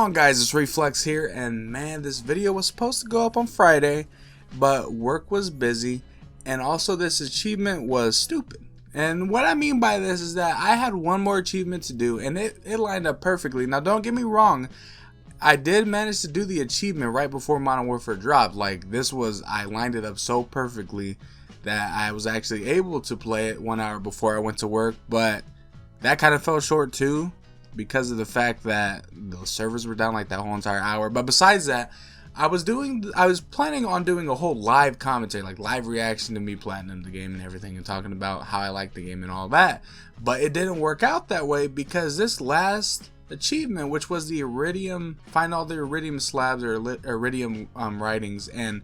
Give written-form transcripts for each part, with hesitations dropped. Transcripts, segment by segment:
on, guys? It's Reflex here, and man, this video was supposed to go up on Friday, but work was busy, and also this achievement was stupid. And what I mean by this is that I had one more achievement to do, and it lined up perfectly. Now, don't get me wrong, I did manage to do the achievement right before Modern Warfare dropped. Like, I lined it up so perfectly that I was actually able to play it 1 hour before I went to work, but that kind of fell short too, because of the fact that the servers were down like that whole entire hour. But besides that, I was planning on doing a whole live commentary, like live reaction to me platinum the game and everything, and talking about how I like the game and all that. But it didn't work out that way, because this last achievement, which was the iridium, find all the iridium slabs or iridium writings, and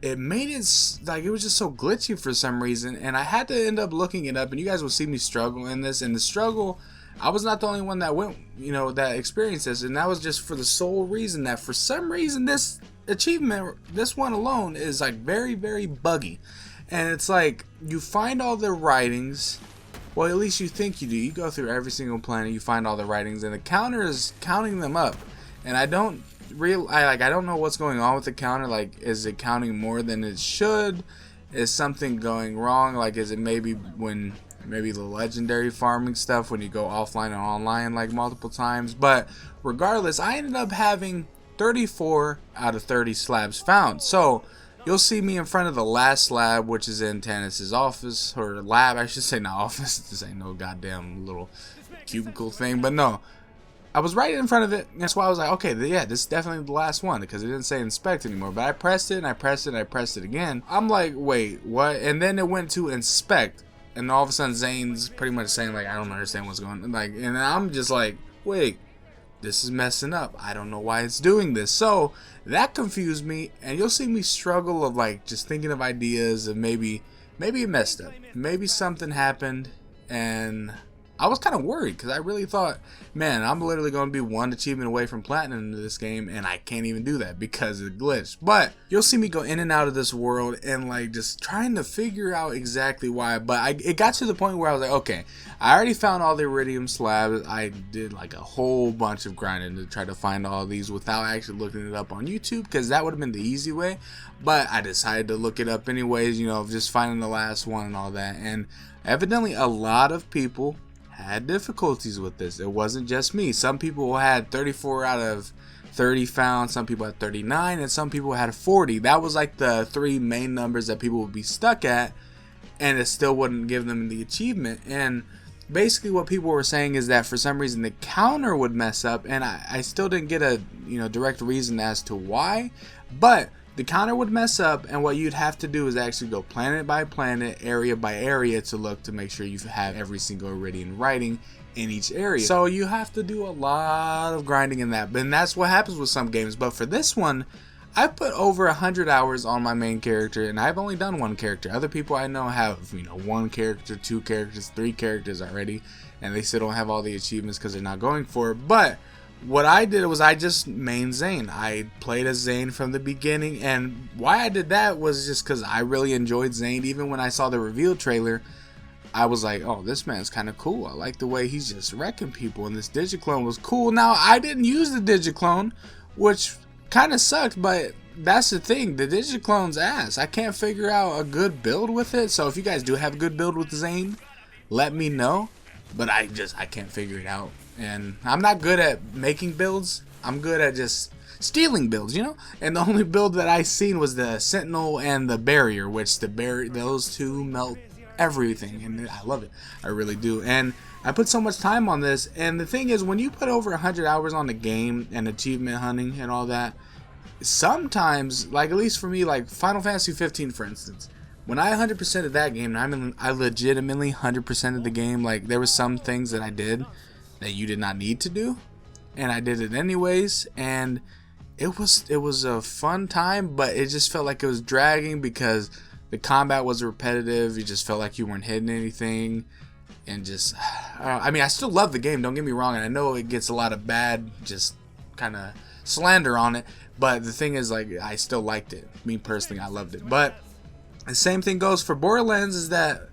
it made it like it was just so glitchy for some reason, and I had to end up looking it up, and you guys will see me struggle in this. And the struggle, I was not the only one that went, that experienced this, and that was just for the sole reason that for some reason this achievement, this one alone, is like very, very buggy. And it's like you find all the writings, well, at least you think you do. You go through every single planet, you find all the writings, and the counter is counting them up, and I don't know what's going on with the counter. Like, is it counting more than it should? Is something going wrong? Like, is it maybe the legendary farming stuff when you go offline and online like multiple times? But regardless, I ended up having 34 out of 30 slabs found. So you'll see me in front of the last slab, which is in Tannis's office, or lab, I should say, not office. This ain't no goddamn little cubicle thing, but no. I was right in front of it. That's why I was like, okay, yeah, this is definitely the last one, because it didn't say inspect anymore. But I pressed it, and I pressed it, and I pressed it again. I'm like, wait, what? And then it went to inspect, and all of a sudden Zane's pretty much saying, like, I don't understand what's going on. Like, and I'm just like, wait, this is messing up. I don't know why it's doing this. So that confused me, and you'll see me struggle of like just thinking of ideas of maybe it messed up. Maybe something happened, and I was kind of worried, because I really thought, man, I'm literally going to be one achievement away from platinum in this game, and I can't even do that because it glitched. But you'll see me go in and out of this world and like just trying to figure out exactly why. But it got to the point where I was like, okay, I already found all the iridium slabs. I did like a whole bunch of grinding to try to find all of these without actually looking it up on YouTube, because that would have been the easy way. But I decided to look it up anyways, just finding the last one and all that. And evidently a lot of people had difficulties with this. It wasn't just me. Some people had 34 out of 30 found, some people had 39, and some people had 40. That was like the three main numbers that people would be stuck at, and it still wouldn't give them the achievement. And basically what people were saying is that for some reason the counter would mess up, and I still didn't get a direct reason as to why, but the counter would mess up, and what you'd have to do is actually go planet by planet, area by area, to look to make sure you have every single iridium writing in each area. So you have to do a lot of grinding in that, and that's what happens with some games. But for this one, I put over 100 hours on my main character, and I've only done one character. Other people I know have, one character, two characters, three characters already, and they still don't have all the achievements because they're not going for it. But what I did was I just main Zane. I played as Zane from the beginning, and why I did that was just because I really enjoyed Zane. Even when I saw the reveal trailer, I was like, oh, this man's kind of cool. I like the way he's just wrecking people, and this Digiclone was cool. Now, I didn't use the Digiclone, which kind of sucked, but that's the thing. The Digiclone's ass. I can't figure out a good build with it, so if you guys do have a good build with Zane, let me know. But I can't figure it out. And I'm not good at making builds. I'm good at just stealing builds, And the only build that I seen was the Sentinel and the Barrier, which those two melt everything, and I love it. I really do. And I put so much time on this, and the thing is, when you put over 100 hours on the game and achievement hunting and all that, sometimes, like at least for me, like Final Fantasy 15 for instance, when I 100% of that game, I legitimately 100% of the game, like there was some things that I did that you did not need to do, and I did it anyways, and it was a fun time, but it just felt like it was dragging because the combat was repetitive. You just felt like you weren't hitting anything, and just I still love the game, don't get me wrong, and I know it gets a lot of bad just kind of slander on it, but the thing is, like, I still liked it. Me personally, I loved it. But the same thing goes for Borderlands, is that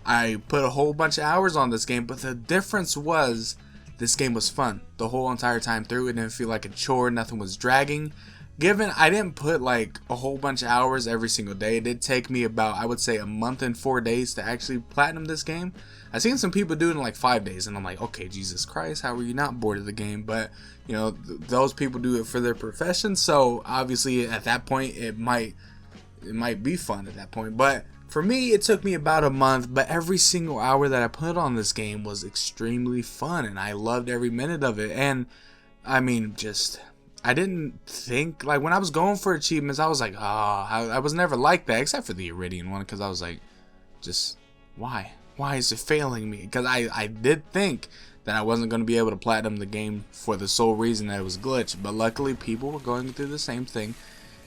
I put a whole bunch of hours on this game, but the difference was this game was fun the whole entire time through. It didn't feel like a chore, nothing was dragging. Given I didn't put like a whole bunch of hours every single day, it did take me about, I would say, a month and 4 days to actually platinum this game. I've seen some people do it in like 5 days, and I'm like, okay, Jesus Christ, how are you not bored of the game? But you know, those people do it for their profession, so obviously at that point it might be fun at that point. But for me, it took me about a month, but every single hour that I put on this game was extremely fun, and I loved every minute of it. And I mean, I didn't think, like, when I was going for achievements, I was like, I was never like that, except for the iridium one, because I was like, just, why is it failing me? Because I did think that I wasn't going to be able to platinum the game for the sole reason that it was glitched, but luckily people were going through the same thing,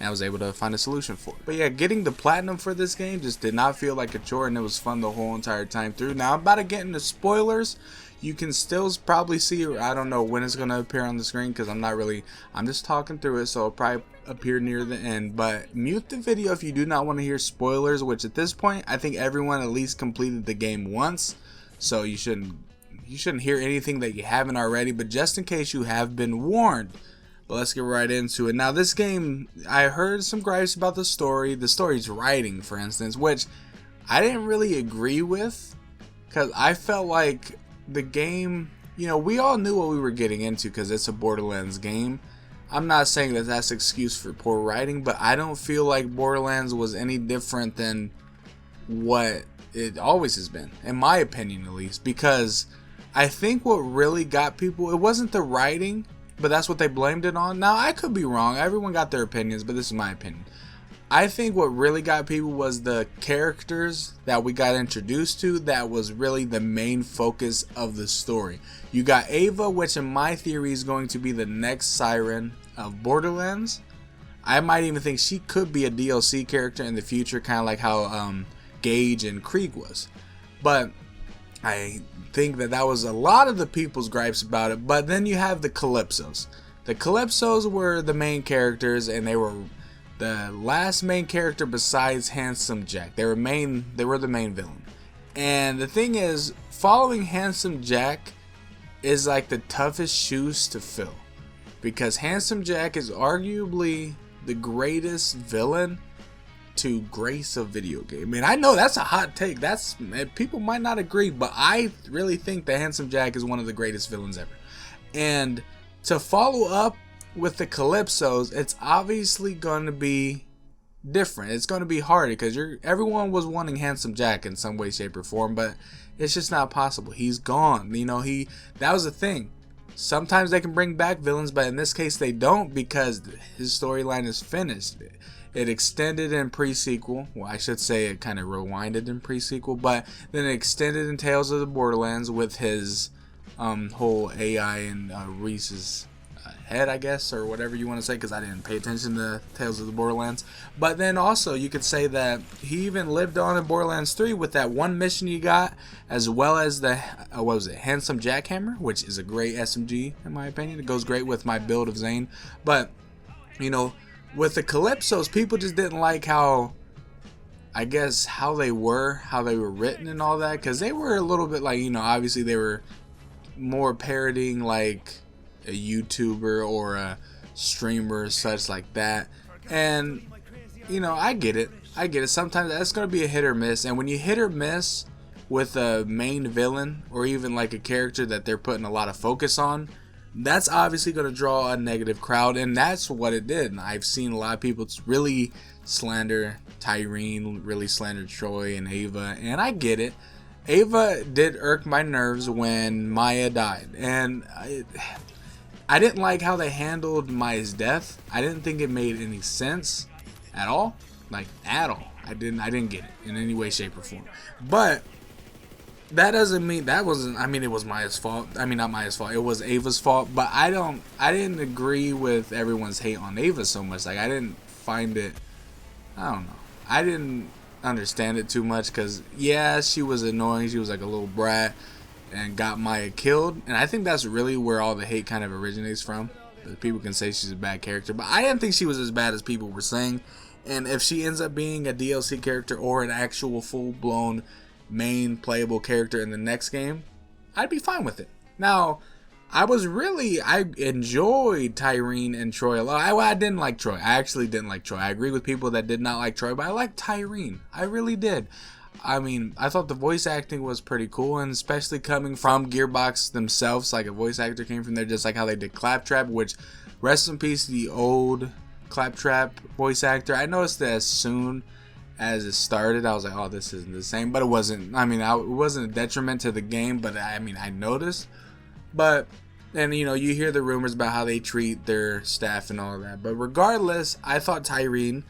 and I was able to find a solution for it. But yeah, getting the platinum for this game just did not feel like a chore, and it was fun the whole entire time through. Now I'm about to get into spoilers. You can still probably see, I don't know when it's going to appear on the screen, because I'm just talking through it, so it'll probably appear near the end. But mute the video if you do not want to hear spoilers, which at this point I think everyone at least completed the game once, so you shouldn't hear anything that you haven't already, but just in case you have been warned. But let's get right into it. Now this game, I heard some gripes about the story's writing, for instance, which I didn't really agree with, because I felt like the game, you know, we all knew what we were getting into because it's a Borderlands game. I'm not saying that that's an excuse for poor writing, but I don't feel like Borderlands was any different than what it always has been, in my opinion at least, because I think what really got people, it wasn't the writing, but that's what they blamed it on. Now I could be wrong, everyone got their opinions, but this is my opinion. I think what really got people was the characters that we got introduced to. That was really the main focus of the story. You got Ava, which in my theory is going to be the next Siren of Borderlands. I might even think she could be a DLC character in the future, kind of like how Gage and Krieg was. But I think that was a lot of the people's gripes about it. But then you have the Calypsos. The Calypsos were the main characters, and they were the last main character besides Handsome Jack. They were the main villain. And the thing is, following Handsome Jack is like the toughest shoes to fill, because Handsome Jack is arguably the greatest villain to grace a video game. And I know that's a hot take. People might not agree, but I really think that Handsome Jack is one of the greatest villains ever. And to follow up with the Calypsos, it's obviously going to be different. It's going to be harder, because everyone was wanting Handsome Jack in some way, shape, or form, but it's just not possible. He's gone. You know, that was the thing. Sometimes they can bring back villains, but in this case they don't, because his storyline is finished. It extended in pre-sequel. Well, I should say it kind of rewinded in pre-sequel, but then it extended in Tales of the Borderlands with his whole AI and Reese's head, I guess, or whatever you want to say, because I didn't pay attention to Tales of the Borderlands. But then also you could say that he even lived on in Borderlands 3 with that one mission you got, as well as the what was it, Handsome Jackhammer, which is a great SMG in my opinion. It goes great with my build of Zane. But you know, with the Calypsos, people just didn't like how they were written and all that, because they were a little bit like, you know, obviously they were more parodying like a YouTuber or a streamer, such like that. And you know, I get it. Sometimes that's going to be a hit or miss, and when you hit or miss with a main villain or even like a character that they're putting a lot of focus on, that's obviously going to draw a negative crowd, and that's what it did. And I've seen a lot of people really slander Tyreen, really slander Troy and Ava, and I get it. Ava did irk my nerves when Maya died, and I didn't like how they handled Maya's death. I didn't think it made any sense at all. Like, at all. I didn't get it in any way, shape, or form. But that doesn't mean it was Maya's fault. I mean, not Maya's fault. It was Ava's fault. But I didn't agree with everyone's hate on Ava so much. Like, I didn't find it, I don't know. I didn't understand it too much, because yeah, she was annoying. She was like a little brat and got Maya killed, and I think that's really where all the hate kind of originates from. People can say she's a bad character, but I didn't think she was as bad as people were saying. And if she ends up being a DLC character or an actual full-blown main playable character in the next game, I'd be fine with it. Now, I enjoyed Tyreen and Troy a lot. I didn't like Troy. I actually didn't like Troy. I agree with people that did not like Troy, but I liked Tyreen. I really did. I mean, I thought the voice acting was pretty cool, and especially coming from Gearbox themselves, like a voice actor came from there, just like how they did Claptrap, which, rest in peace, the old Claptrap voice actor. I noticed that as soon as it started, I was like, oh, this isn't the same, but it wasn't. I mean, it wasn't a detriment to the game, but I mean, I noticed. But, and you know, you hear the rumors about how they treat their staff and all of that, but regardless, I thought Tyreen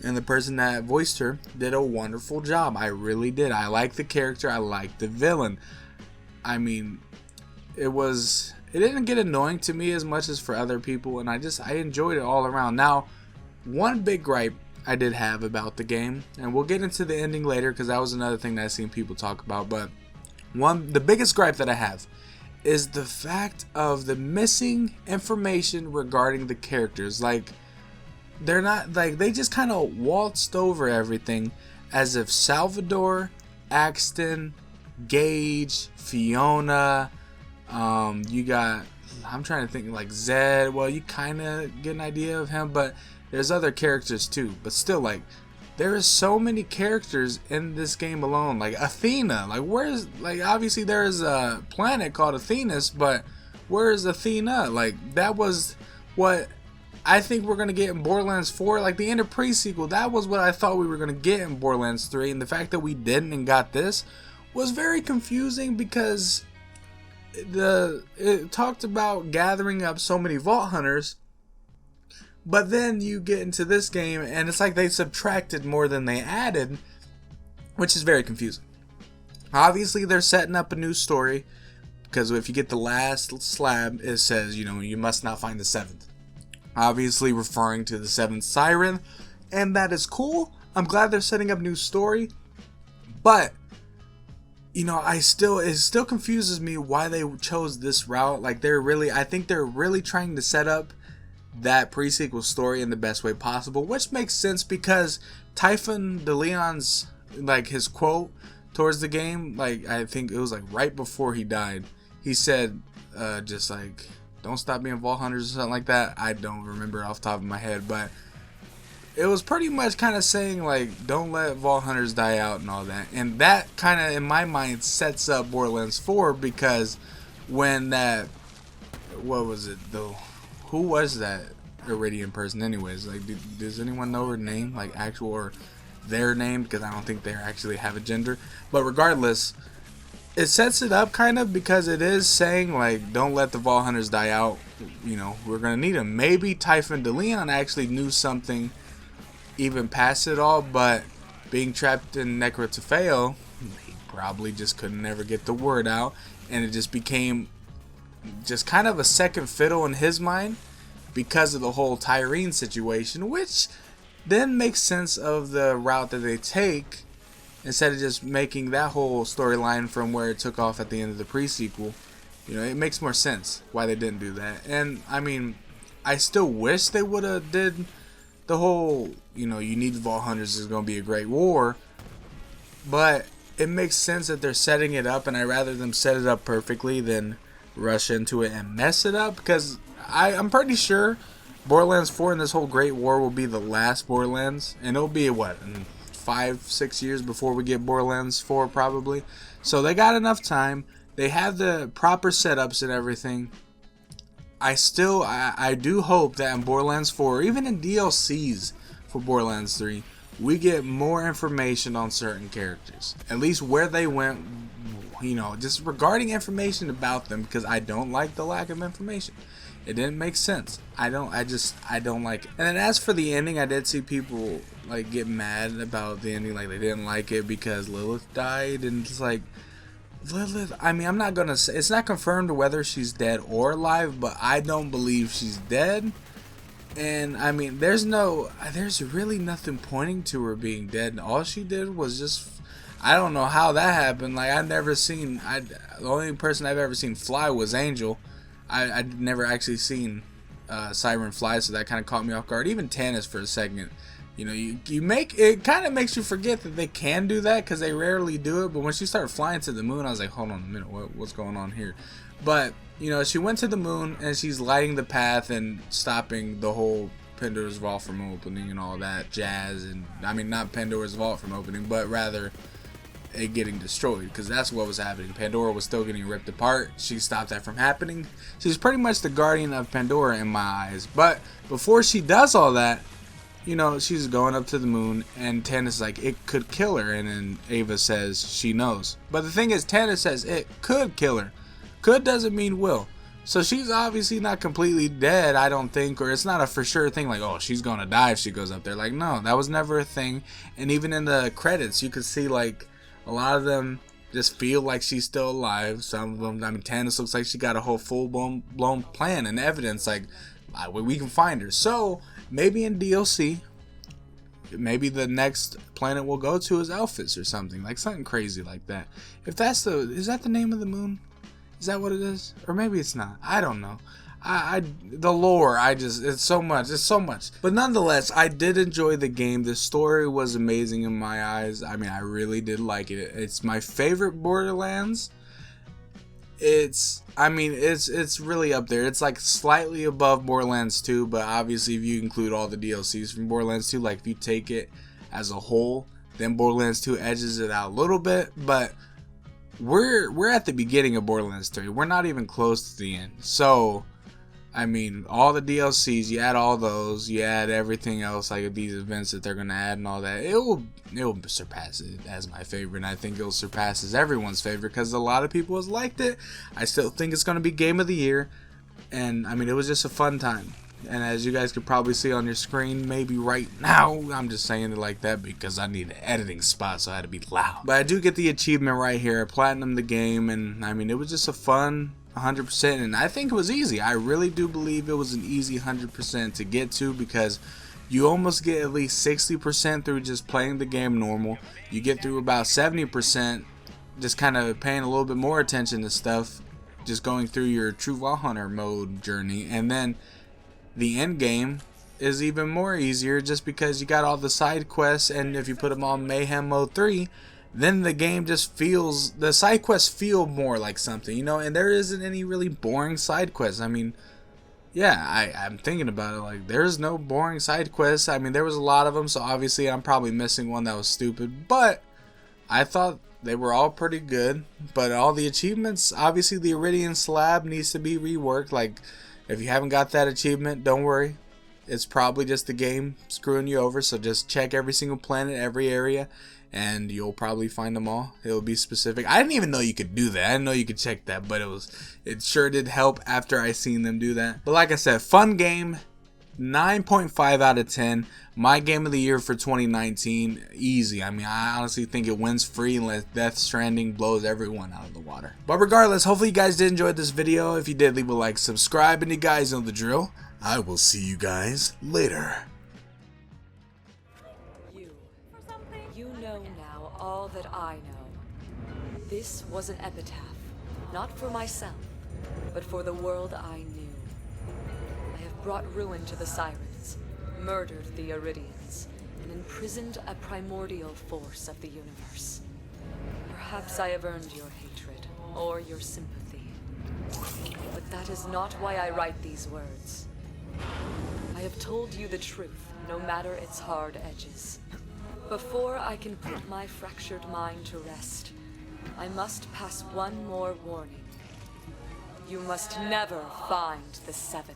and the person that voiced her did a wonderful job. I really did. I liked the character. I liked the villain. I mean, it didn't get annoying to me as much as for other people, and I enjoyed it all around. Now, one big gripe I did have about the game, and we'll get into the ending later because that was another thing that I've seen people talk about, but the biggest gripe that I have is the fact of the missing information regarding the characters. Like, they're not, like, they just kind of waltzed over everything as if Salvador, Axton, Gage, Fiona, you got, I'm trying to think, like Zed. Well, you kind of get an idea of him, but there's other characters too. But still, like, there is so many characters in this game alone. Like Athena, like obviously there is a planet called Athenas, but where is Athena? Like, that was what I think we're going to get in Borderlands 4. Like, the end of pre-sequel, that was what I thought we were going to get in Borderlands 3. And the fact that we didn't and got this was very confusing because it talked about gathering up so many Vault Hunters. But then you get into this game and it's like they subtracted more than they added, which is very confusing. Obviously, they're setting up a new story because if you get the last slab, it says, you know, you must not find the seventh. Obviously referring to the seventh siren, and that is cool. I'm glad they're setting up new story, but you know, it still confuses me why they chose this route. Like, I think they're really trying to set up that pre-sequel story in the best way possible, which makes sense because Typhon DeLeon's, like, his quote towards the game, like, I think it was like right before he died, he said, just like, don't stop being Vault Hunters or something like that. I don't remember off the top of my head, but it was pretty much kind of saying, like, don't let Vault Hunters die out and all that. And that kind of, in my mind, sets up Borderlands 4 because when that, what was it though? Who was that Iridium person anyways? Like, does anyone know her name? Like, actual, or their name? Because I don't think they actually have a gender. But regardless, it sets it up kind of because it is saying, like, don't let the Vault Hunters die out. You know, we're going to need them. Maybe Typhon DeLeon actually knew something even past it all, but being trapped in Necrotafeo, he probably just couldn't never get the word out. And it just became just kind of a second fiddle in his mind because of the whole Tyreen situation, which then makes sense of the route that they take instead of just making that whole storyline from where it took off at the end of the pre-sequel. You know, it makes more sense why they didn't do that. And I mean, I still wish they would have did the whole, you know, you need Vault Hunters, is going to be a great war, but it makes sense that they're setting it up, and I'd rather them set it up perfectly than rush into it and mess it up, because I'm pretty sure Borderlands 4 and this whole Great War will be the last Borderlands, and it'll be, what, in 5-6 years before we get Borderlands 4 probably. So they got enough time. They have the proper setups and everything. I do hope that in Borderlands 4, or even in DLCs for Borderlands 3, we get more information on certain characters. At least where they went, you know, just regarding information about them, because I don't like the lack of information. It didn't make sense. I don't like it. And then as for the ending, I did see people, like, get mad about the ending, like they didn't like it because Lilith died, and it's like, Lilith, I mean, I'm not gonna say, it's not confirmed whether she's dead or alive, but I don't believe she's dead. And I mean, there's really nothing pointing to her being dead, and all she did was just, I don't know how that happened. Like, the only person I've ever seen fly was Angel. I'd never actually seen Siren fly, so that kind of caught me off guard. Even Tannis for a second. You know, it kind of makes you forget that they can do that because they rarely do it. But when she started flying to the moon, I was like, hold on a minute, what's going on here? But you know, she went to the moon and she's lighting the path and stopping the whole Pandora's Vault from opening and all that jazz. And I mean, not Pandora's Vault from opening, but rather it getting destroyed, because that's what was happening. Pandora was still getting ripped apart. She stopped that from happening. She's pretty much the guardian of Pandora in my eyes. But before she does all that, you know, she's going up to the moon, and Tannis is like, it could kill her, and then Ava says she knows. But the thing is, Tannis says it could kill her. Could doesn't mean will. So she's obviously not completely dead, I don't think, or it's not a for sure thing like, oh, she's gonna die if she goes up there. Like, no, that was never a thing. And even in the credits, you could see, like, a lot of them just feel like she's still alive. Some of them, I mean, Tannis looks like she got a whole full-blown plan and evidence, like, we can find her. So, maybe in DLC, maybe the next planet we'll go to is Elphys or something, like something crazy like that. If that's is that the name of the moon? Is that what it is? Or maybe it's not. I don't know. The lore, it's so much. But nonetheless, I did enjoy the game. The story was amazing in my eyes. I mean, I really did like it. It's my favorite Borderlands. It's really up there. It's like slightly above Borderlands 2, but obviously if you include all the DLCs from Borderlands 2, like if you take it as a whole, then Borderlands 2 edges it out a little bit, but we're at the beginning of Borderlands 3. We're not even close to the end. So, I mean, all the DLCs, you add all those, you add everything else, like these events that they're going to add and all that, it will surpass it as my favorite, and I think it will surpass as everyone's favorite, because a lot of people has liked it. I still think it's going to be Game of the Year, and I mean, it was just a fun time. And as you guys could probably see on your screen, maybe right now, I'm just saying it like that because I need an editing spot, so I had to be loud. But I do get the achievement right here, platinum the game, and I mean, it was just a fun 100%, and I think it was easy. I really do believe it was an easy 100% to get to, because you almost get at least 60% through just playing the game normal. You get through about 70% just kind of paying a little bit more attention to stuff, just going through your True Vault Hunter mode journey, and then the end game is even more easier just because you got all the side quests, and if you put them on Mayhem Mode 3, then the game just feels, the side quests feel more like something, you know, and there isn't any really boring side quests. I mean, yeah, I'm thinking about it, like, there's no boring side quests. I mean, there was a lot of them, so obviously I'm probably missing one that was stupid, but I thought they were all pretty good. But all the achievements, obviously the Iridium slab needs to be reworked. Like, if you haven't got that achievement, don't worry. It's probably just the game screwing you over, so just check every single planet, every area, and you'll probably find them all. It'll be specific. I didn't even know you could do that. I didn't know you could check that, but it sure did help after I seen them do that. But like I said, fun game, 9.5 out of 10. My game of the year for 2019, easy. I mean, I honestly think it wins free unless Death Stranding blows everyone out of the water. But regardless, hopefully you guys did enjoy this video. If you did, leave a like, subscribe, and you guys know the drill. I will see you guys later. You know now all that I know. This was an epitaph, not for myself, but for the world I knew. I have brought ruin to the Sirens, murdered the Iridians, and imprisoned a primordial force of the universe. Perhaps I have earned your hatred, or your sympathy. But that is not why I write these words. I have told you the truth, no matter its hard edges. Before I can put my fractured mind to rest, I must pass one more warning. You must never find the Seven.